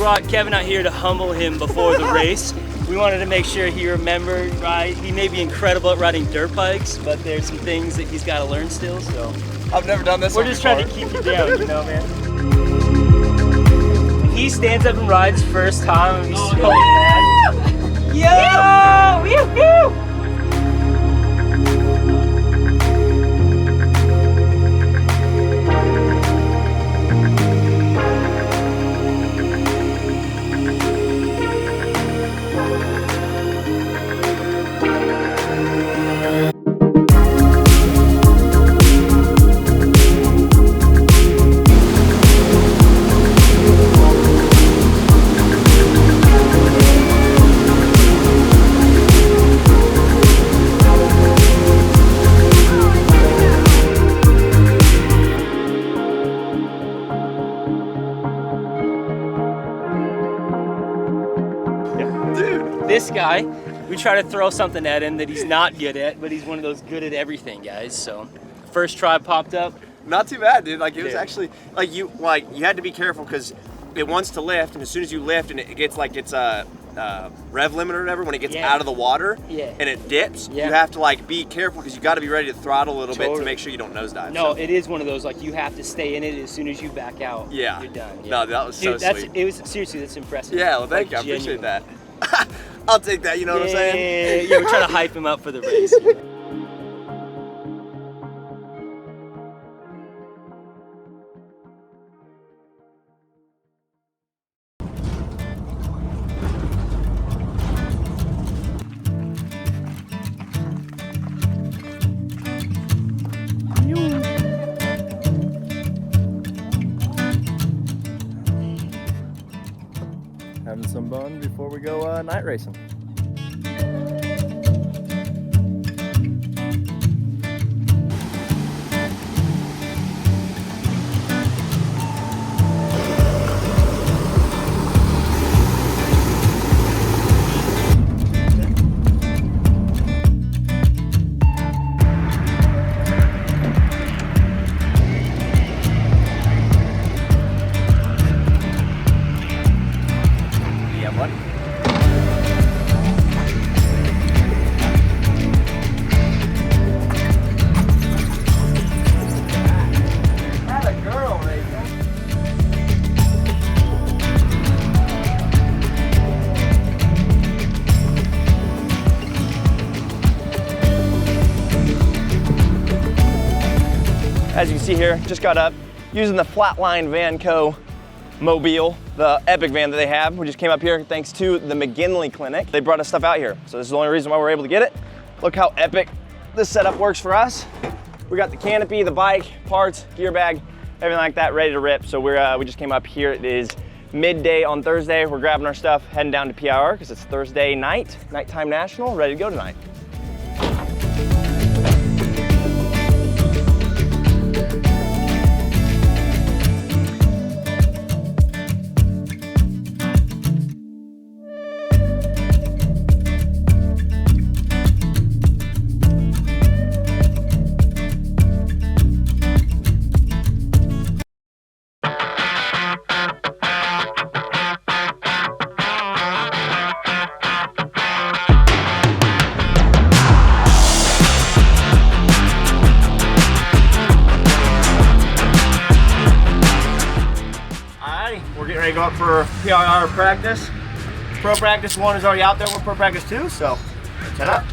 brought Kevin out here to humble him before the race. We wanted to make sure he remembered, right? He may be incredible at riding dirt bikes, but there's some things that he's got to learn still, so. I've never done this. We're just trying to keep you down, you know, man? He stands up and rides first time, and he's so mad. Yo! Yoo-hoo! This guy, we try to throw something at him that he's not good at, but he's one of those good at everything guys. So, first try popped up. Not too bad, dude. Like it was actually like you had to be careful because it wants to lift, and as soon as you lift and it gets like it's a rev limit or whatever, when it gets out of the water and it dips, you have to like be careful because you got to be ready to throttle a little bit to make sure you don't nosedive. No, it is one of those like you have to stay in it as soon as you back out. Yeah, you're done. No, that was dude, so sweet. It was seriously, that's impressive. Yeah, well, thank you. I appreciate that. I'll take that, you know what I'm saying? Yeah, we're trying to hype him up for the race. Having some fun before we go night racing. As you can see here, just got up using the FlatLine Van Co. mobile, the epic van that they have. We just came up here thanks to the McGinley Clinic. They brought us stuff out here, so this is the only reason why we're able to get it. Look how epic this setup works for us. We got the canopy, the bike, parts, gear bag, everything like that ready to rip. So we just came up here. It is midday on Thursday. We're grabbing our stuff, heading down to PIR because it's Thursday night, nighttime national, ready to go tonight. Ready to go up for PIR practice. Pro practice 1 is already out there. We're pro practice 2, so let's head up.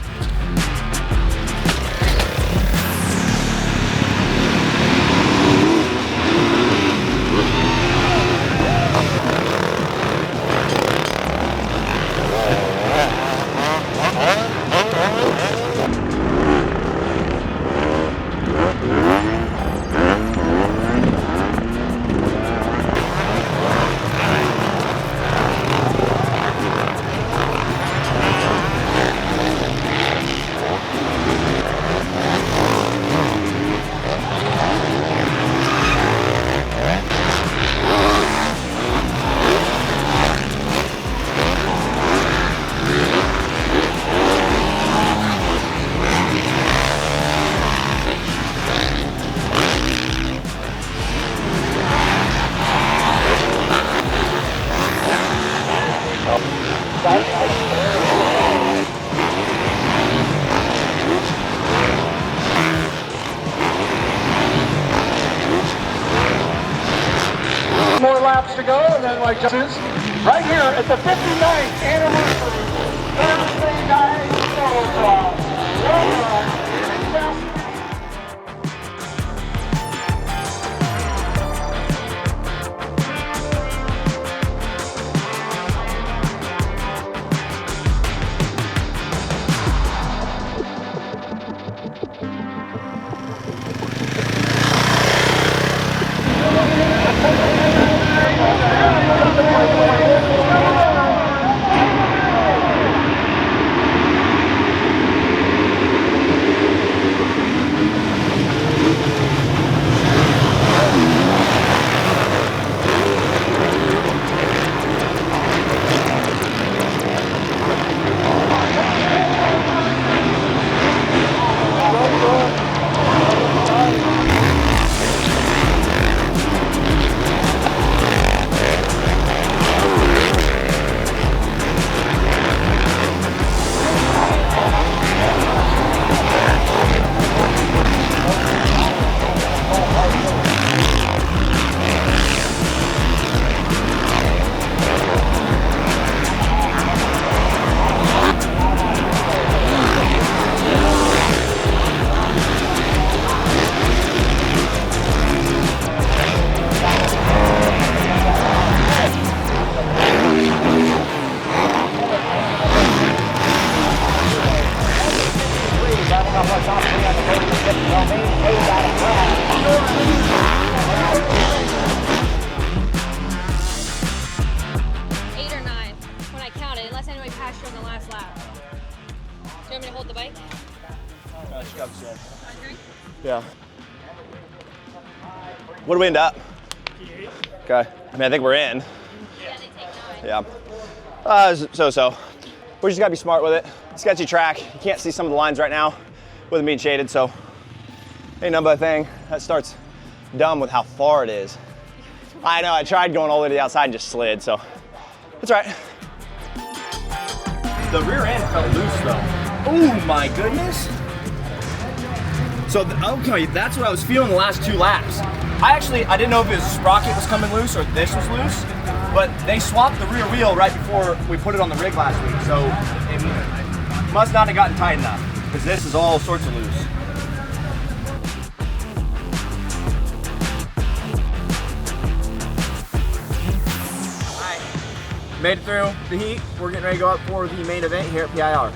more laps to go, and then like just right here at the 59th anniversary Thursday night motocross. Yeah. What do we end up? Okay. I mean, I think we're in. Yeah, they take 9. Yeah. So-so. We just gotta be smart with it. Sketchy track. You can't see some of the lines right now with it being shaded, so ain't nothing but a thing. That starts dumb with how far it is. I know, I tried going all the way to the outside and just slid, so it's all right. The rear end felt loose though. Oh my goodness. So, okay, that's what I was feeling the last 2 laps. I didn't know if his sprocket was coming loose or this was loose, but they swapped the rear wheel right before we put it on the rig last week, so it must not have gotten tight enough, because this is all sorts of loose. All right, made it through the heat. We're getting ready to go up for the main event here at PIR.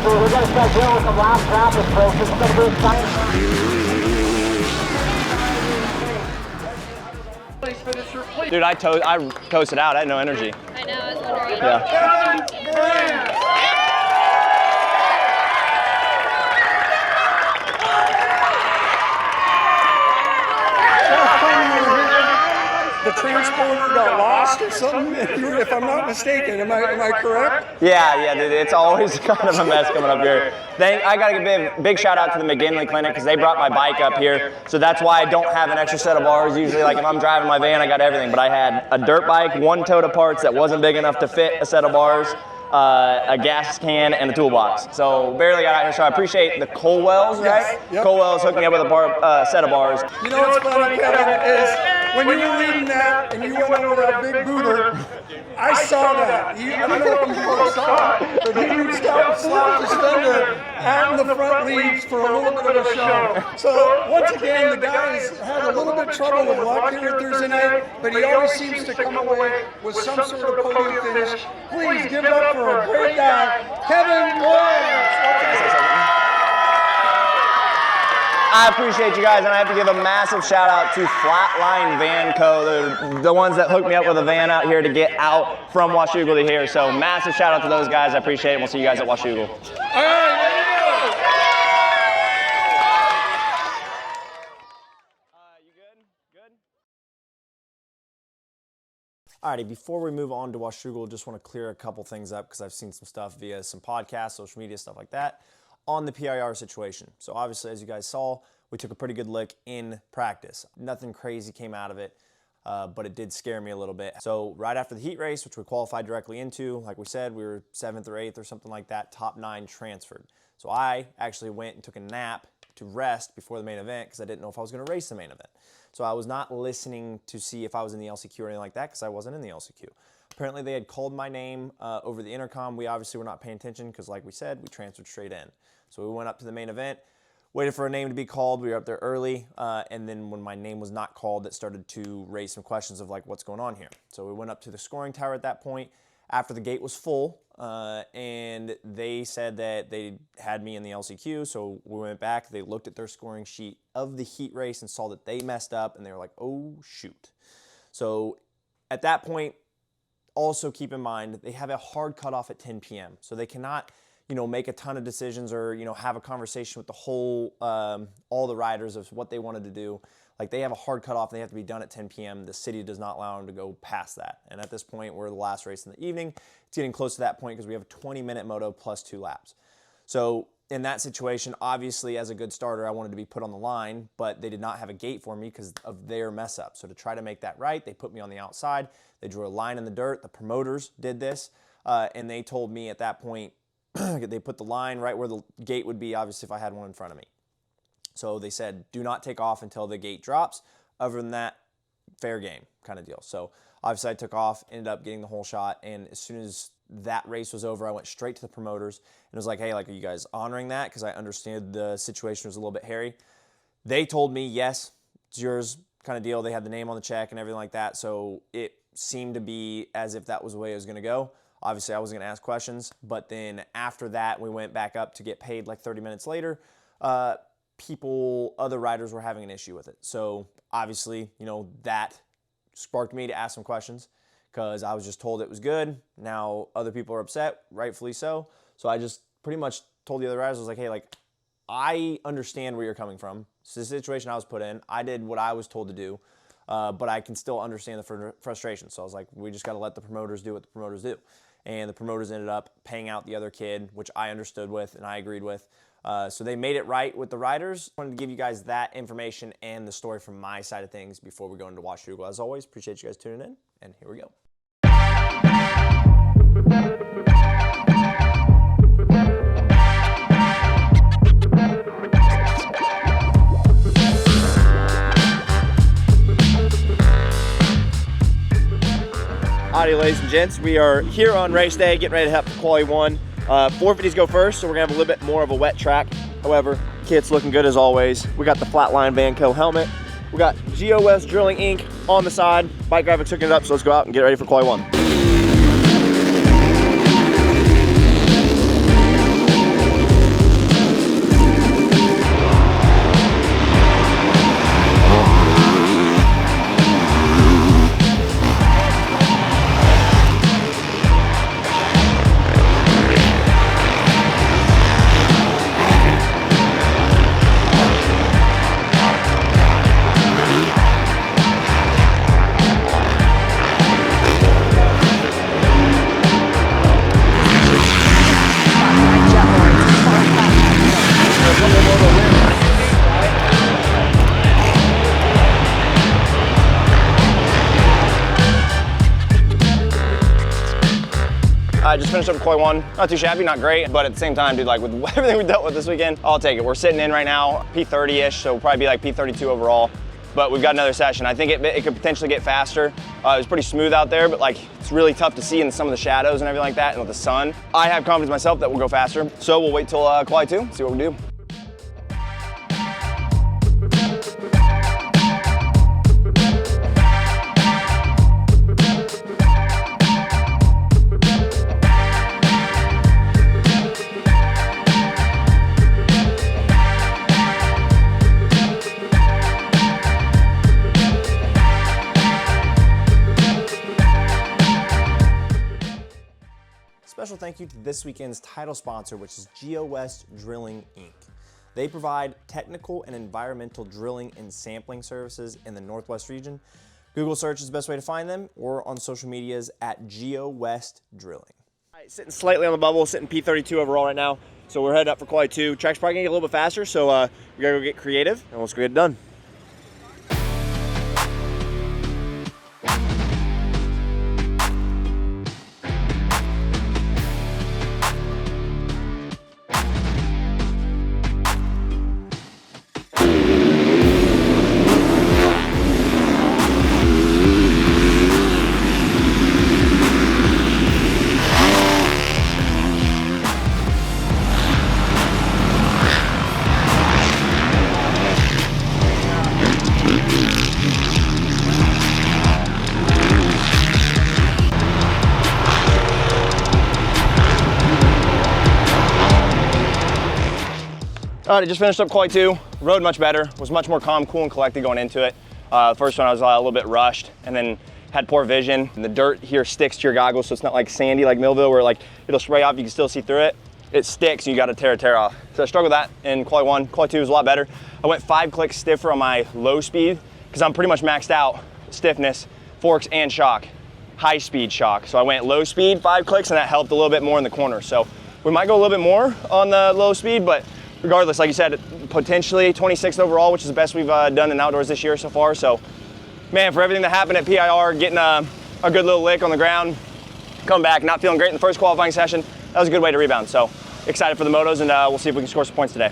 We're going to start dealing with some last traffic, folks. It's going to be exciting. Dude, I toasted out. I had no energy. I know, I was wondering. Yeah. The transporter got lost or something, if I'm not mistaken. Am I correct? Yeah, dude, it's always kind of a mess coming up here. I gotta give a big shout out to the McGinley Clinic because they brought my bike up here. So that's why I don't have an extra set of bars. Usually, like if I'm driving my van, I got everything. But I had a dirt bike, 1 tote of parts that wasn't big enough to fit a set of bars, a gas can, and a toolbox. So barely got out here. So I appreciate the Colwells, right? Yep. Colwells hooked me up with a set of bars. You know what's funny, Kevin, is when you were reading that and you went over that big booter, I saw that. I don't know if you folks saw it. But he reached out and slapped his fender and the front leads for a little bit of a show. So once again, the guys had a little bit of trouble with luck here at Thursday night, but he always seems to come away with some sort of podium finish. Please give it up for a great guy, Kevin Moranz. I appreciate you guys, and I have to give a massive shout out to FlatLine Van Co. They're the ones that hooked me up with a van out here to get out from Washougal to here. So massive shout out to those guys. I appreciate it. We'll see you guys at Washougal. All right, there you go. You good? Alrighty, before we move on to Washougal, just want to clear a couple things up because I've seen some stuff via some podcasts, social media, stuff like that, on the PIR situation. So obviously, as you guys saw, we took a pretty good look in practice. Nothing crazy came out of it, but it did scare me a little bit. So right after the heat race, which we qualified directly into, like we said, we were 7th or 8th or something like that, top 9 transferred. So I actually went and took a nap to rest before the main event because I didn't know if I was going to race the main event. So I was not listening to see if I was in the LCQ or anything like that because I wasn't in the LCQ. Apparently they had called my name over the intercom. We obviously were not paying attention because, like we said, we transferred straight in. So we went up to the main event, waited for a name to be called. We were up there early, and then when my name was not called, it started to raise some questions of like, what's going on here? So we went up to the scoring tower at that point after the gate was full, and they said that they had me in the LCQ. So we went back, they looked at their scoring sheet of the heat race and saw that they messed up, and they were like, oh shoot. So at that point, also keep in mind, they have a hard cutoff at 10 p.m. So they cannot, make a ton of decisions or, have a conversation with the whole, all the riders of what they wanted to do. Like they have a hard cutoff, they have to be done at 10 p.m. The city does not allow them to go past that. And at this point, we're the last race in the evening. It's getting close to that point because we have a 20-minute moto plus 2 laps. So in that situation, obviously as a good starter, I wanted to be put on the line, but they did not have a gate for me because of their mess up. So to try to make that right, they put me on the outside. They drew a line in the dirt. The promoters did this, and they told me at that point, they put the line right where the gate would be, obviously, if I had one in front of me. So they said, do not take off until the gate drops. Other than that, fair game kind of deal. So obviously I took off, ended up getting the whole shot, and as soon as that race was over, I went straight to the promoters and was like, hey, are you guys honoring that? Because I understood the situation was a little bit hairy. They told me, yes, it's yours kind of deal. They had the name on the check and everything like that. So it seemed to be as if that was the way it was going to go. Obviously, I wasn't going to ask questions, but then after that, we went back up to get paid like 30 minutes later. Other riders were having an issue with it. So obviously, that sparked me to ask some questions because I was just told it was good. Now other people are upset, rightfully so. So I just pretty much told the other riders, I was like, hey, I understand where you're coming from. It's the situation I was put in. I did what I was told to do, but I can still understand the frustration. So I was like, we just got to let the promoters do what the promoters do. And the promoters ended up paying out the other kid, which I understood with and I agreed with. So they made it right with the riders. I wanted to give you guys that information and the story from my side of things before we go into Washougal. As always, appreciate you guys tuning in, and here we go. Howdy, ladies and gents. We are here on race day, getting ready to head for quali 1. 450s go first, so we're gonna have a little bit more of a wet track. However, kit's looking good as always. We got the FlatLine Van Co helmet. We got Geowest Drilling Inc on the side. Bike graphics hooking it up, so let's go out and get ready for quali 1. I just finished up quali 1. Not too shabby, not great, but at the same time, dude, with everything we dealt with this weekend, I'll take it. We're sitting in right now, P30-ish, so we'll probably be like P32 overall. but we've got another session. I think it could potentially get faster. It was pretty smooth out there, but like it's really tough to see in some of the shadows and everything like that, and with the sun. I have confidence myself that we'll go faster, so we'll wait till quali 2, see what we do. Special thank you to this weekend's title sponsor, which is Geowest Drilling Inc. They provide technical and environmental drilling and sampling services in the Northwest region. Google search is the best way to find them, or on social medias at Geowest Drilling. All right, sitting slightly on the bubble, sitting P32 overall right now. So we're headed up for quali 2. Track's probably gonna get a little bit faster, so we gotta go get creative, and let's go get it done. All right, I just finished up quali 2. Rode much better, was much more calm, cool, and collected going into it. The first one I was a little bit rushed, and then had poor vision. And the dirt here sticks to your goggles, so it's not like sandy like Millville where like it'll spray off, you can still see through it. It sticks, and you gotta tear off. So I struggled with that in quali 1. Quali 2 was a lot better. I went 5 clicks stiffer on my low speed, because I'm pretty much maxed out stiffness, forks, and shock. High speed shock. So I went low speed, 5 clicks, and that helped a little bit more in the corner. So we might go a little bit more on the low speed, but regardless, like you said, potentially 26th overall, which is the best we've done in outdoors this year so far. So, man, for everything that happened at PIR, getting a good little lick on the ground, come back, not feeling great in the first qualifying session, that was a good way to rebound. So, excited for the motos, and we'll see if we can score some points today.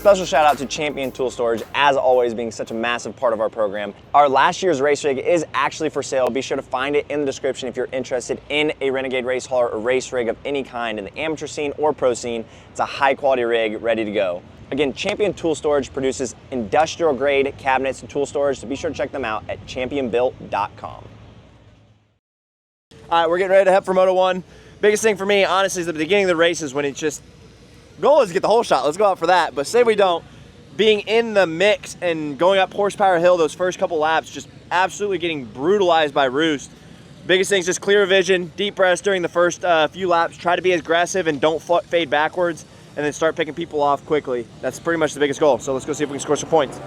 Special shout out to Champion Tool Storage, as always, being such a massive part of our program. Our last year's race rig is actually for sale. Be sure to find it in the description if you're interested in a Renegade race hauler or race rig of any kind in the amateur scene or pro scene. It's a high quality rig ready to go. Again, Champion Tool Storage produces industrial grade cabinets and tool storage, so be sure to check them out at championbuilt.com. All right, we're getting ready to head for Moto 1. Biggest thing for me, honestly, is at the beginning of the race is when it's just, goal is to get the whole shot. Let's go out for that. But say we don't, being in the mix and going up Horsepower Hill those first couple laps, just absolutely getting brutalized by Roost. Biggest thing is just clear vision, deep breaths during the first few laps. Try to be aggressive and don't fade backwards, and then start picking people off quickly. That's pretty much the biggest goal. So let's go see if we can score some points.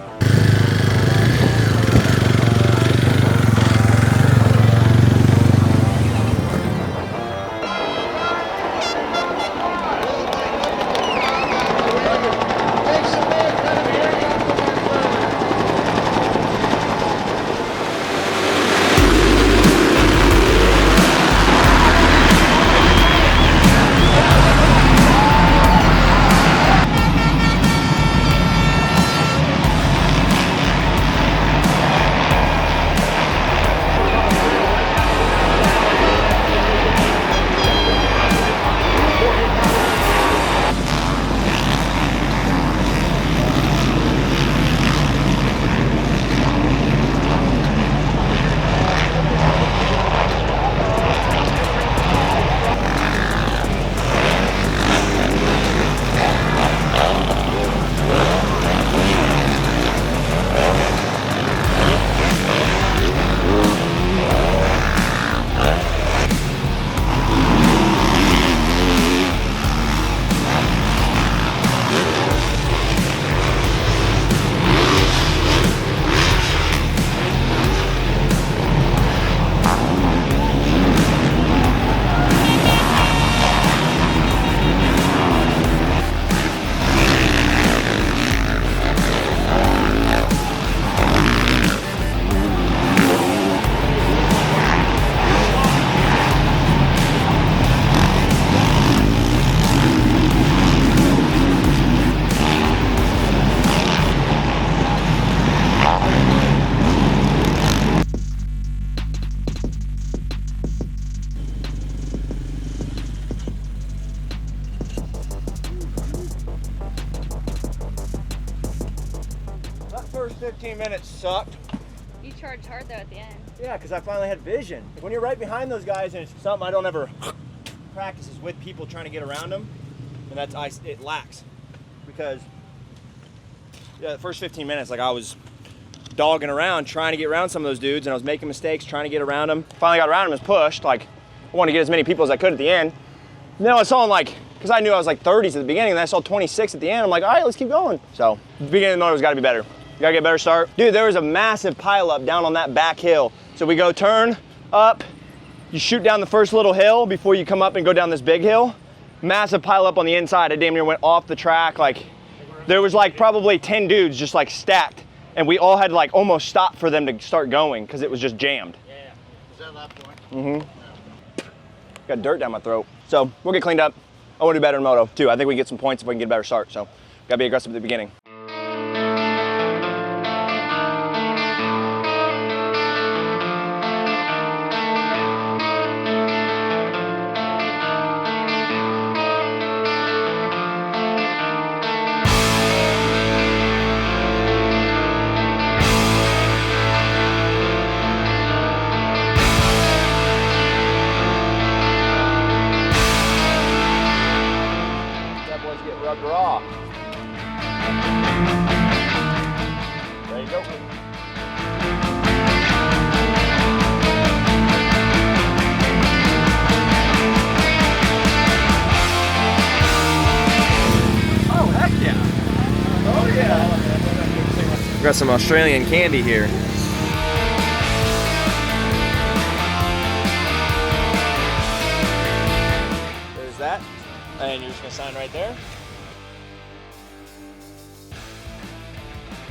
15 minutes sucked. You charged hard though at the end. Yeah, because I finally had vision. When you're right behind those guys, and it's something I don't ever practice is with people trying to get around them, and it lacks. Because the first 15 minutes, like I was dogging around trying to get around some of those dudes, and I was making mistakes trying to get around them. Finally got around them, was pushed. Like I wanted to get as many people as I could at the end. And then I saw them like, because I knew I was like 30s at the beginning, and then I saw 26 at the end. I'm like, all right, let's keep going. So the beginning of the motor's got to be better. You gotta get a better start. Dude, there was a massive pileup down on that back hill. So we go turn up, you shoot down the first little hill before you come up and go down this big hill. Massive pileup on the inside. I damn near went off the track. Like there was like probably 10 dudes just like stacked, and we all had to like almost stop for them to start going because it was just jammed. Yeah. Is that that point? Mm-hmm. Got dirt down my throat. So we'll get cleaned up. I want to do better in moto too. I think we get some points if we can get a better start. So gotta be aggressive at the beginning. Raw. There you go. Oh, heck yeah. Oh, yeah. Got some Australian candy here. There's that. And you're just gonna sign right there.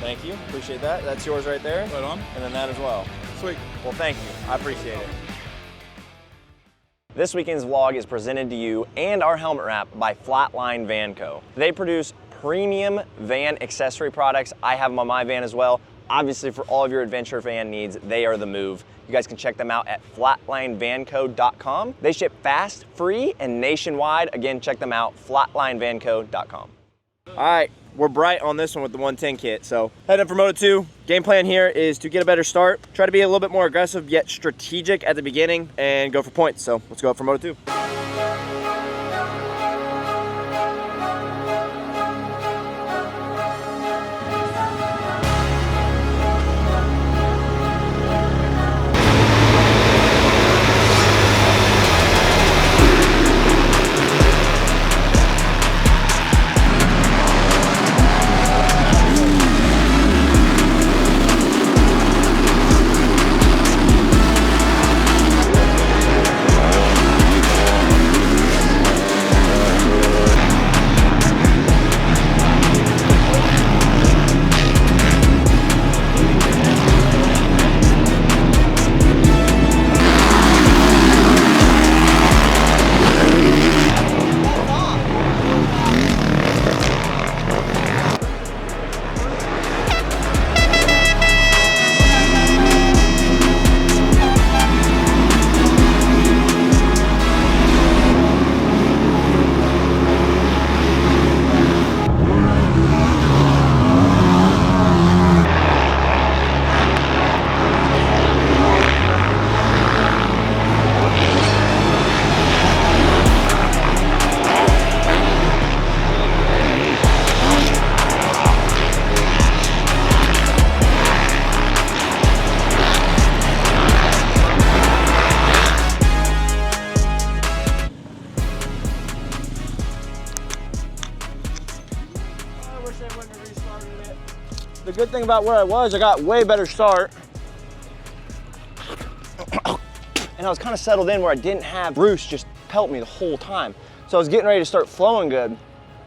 Thank you, appreciate that. That's yours right there. Right on. And then that as well. Sweet. Well, thank you, I appreciate it. This weekend's vlog is presented to you and our helmet wrap by FlatLine Van Co. They produce premium van accessory products. I have them on my van as well. Obviously, for all of your adventure van needs, they are the move. You guys can check them out at flatlinevanco.com. They ship fast, free, and nationwide. Again, check them out, flatlinevanco.com. All right, we're bright on this one with the 110 kit. So heading up for Moto 2. Game plan here is to get a better start, try to be a little bit more aggressive yet strategic at the beginning, and go for points. So let's go up for Moto 2. The good thing about where I got way better start. And I was kind of settled in where I didn't have Bruce just pelt me the whole time. So I was getting ready to start flowing good. And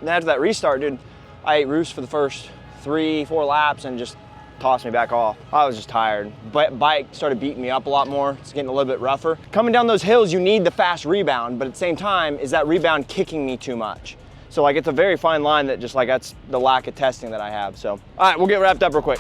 then after that restart, dude, I ate Roos for the first 3-4 laps and just tossed me back off. I was just tired. But bike started beating me up a lot more. It's getting a little bit rougher. Coming down those hills, you need the fast rebound, but at the same time, is that rebound kicking me too much? So like it's a very fine line that just like that's the lack of testing that I have. So, all right, we'll get wrapped up real quick.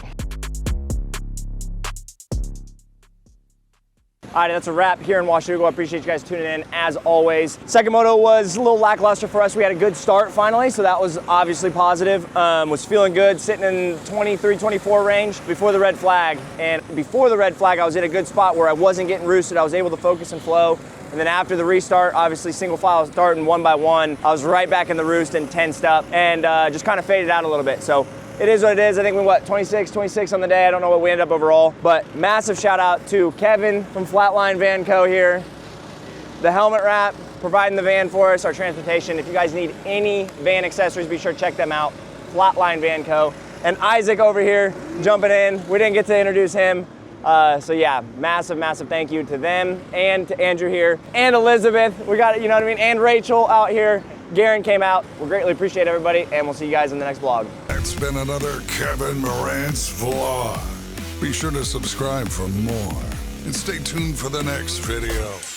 All right, that's a wrap here in Washougal. I appreciate you guys tuning in as always. Second moto was a little lackluster for us. We had a good start finally, so that was obviously positive. Was feeling good, sitting in 23, 24 range before the red flag. And before the red flag, I was in a good spot where I wasn't getting roosted. I was able to focus and flow. And then after the restart, obviously single file starting one by one, I was right back in the roost and tensed up and just kind of faded out a little bit. So it is what it is. I think we went 26 on the day. I don't know what we ended up overall, but massive shout out to Kevin from FlatLine Van Co here. The helmet wrap, providing the van for us, our transportation. If you guys need any van accessories, be sure to check them out. FlatLine Van Co. And Isaac over here jumping in. We didn't get to introduce him. So yeah, massive thank you to them and to Andrew here and Elizabeth. We got it, you know what I mean? And Rachel out here. Garen came out. We greatly appreciate everybody, and we'll see you guys in the next vlog. That's been another Kevin Moranz vlog. Be sure to subscribe for more and stay tuned for the next video.